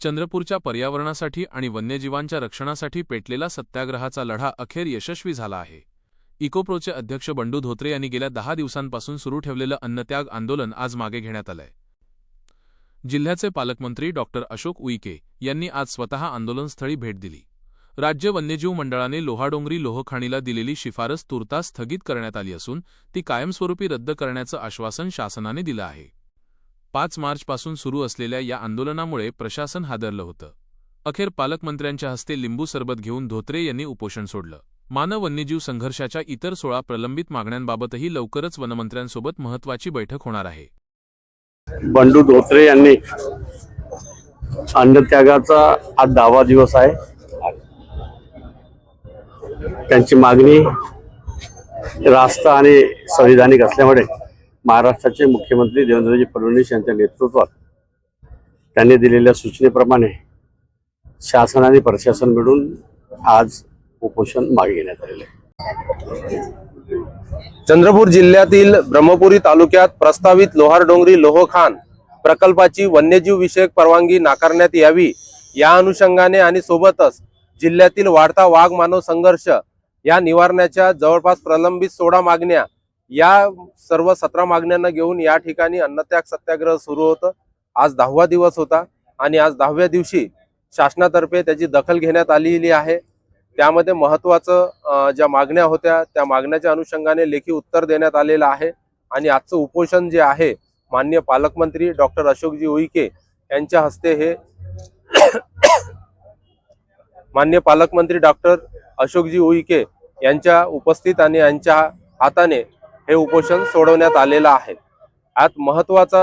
चंद्रपूरच्या पर्यावरणासाठी आणि वन्यजीवांच्या रक्षणासाठी पेटलेला सत्याग्रहाचा लढा अखेर यशस्वी झाला आहे। इकोप्रोचे अध्यक्ष बंडू धोत्रे यांनी गेल्या 10 दिवसांपासून सुरू ठेवलेलं अन्नत्याग आंदोलन आज मागे घेण्यात आलंय। जिल्ह्याचे पालकमंत्री डॉक्टर अशोक उईके यांनी आज स्वतः आंदोलनस्थळी भेट दिली। राज्य वन्यजीव मंडळाने लोहाडोंगरी लोहखाणीला दिलेली शिफारस तुर्तास स्थगित करण्यात आली असून ती कायमस्वरूपी रद्द करण्याचं आश्वासन शासनाने दिलं आहे। 5 मार्चपासून सुरू असलेल्या या आंदोलनामुळे प्रशासन हादरलं होतं। अखेर पालकमंत्र्यांच्या हस्ते लिंबू सरबत घेऊन धोत्रे यांनी उपोषण सोडलं। मानव वन्यजीव संघर्षाच्या इतर 16 प्रलंबित मागण्यांबाबतही लवकरच वनमंत्र्यांसोबत महत्त्वाची बैठक होणार आहे। बंडू धोत्रे यांनी अन्नत्यागाचा आज 10वा दिवस आहे। त्यांची मागणी रास्त आणि संविधानिक असल्यामुळे महाराष्ट्राचे मुख्यमंत्री देवेंद्रजी फडणवीस यांच्या नेतृत्वात त्यांनी दिलेल्या सूचनेप्रमाणे शासन आणि प्रशासन मिळून आज उपोषण मागे घेण्यात आलेले आहे। चंद्रपूर जिल्ह्यातील ब्रह्मपुरी तालुक्यात प्रस्तावित लोहारडोंगरी लोहखान प्रकल्पाची वन्यजीव विषयक परवानगी नाकारण्यात यावी या अनुषंगाने आणि सोबतच जिल्ह्यातील वाढता वाघ मानव संघर्ष या निवारण्याच्या जवळपास प्रलंबित 16 मागण्या या सर्व 17 मागण्यांना घेऊन या ठिकाणी अन्नत्याग सत्याग्रह सुरू होतं। आज 10वा दिवस होता आणि आज 10व्या दिवशी शासनातर्फे त्याची दखल घेण्यात आलेली आहे। त्यामध्ये महत्त्वाचं ज्या मागण्या होत्या त्या मागण्याच्या अनुषंगाने लेखी उत्तर देण्यात आलेलं आहे आणि आजचं उपोषण जे आहे माननीय पालकमंत्री डॉक्टर अशोकजी उईके यांच्या हस्ते हे माननीय पालकमंत्री डॉक्टर अशोकजी उईके यांच्या उपस्थित आणि यांच्या हाताने हे उपोषण सोडवण्यात आलेलं आहे। यात महत्त्वाचा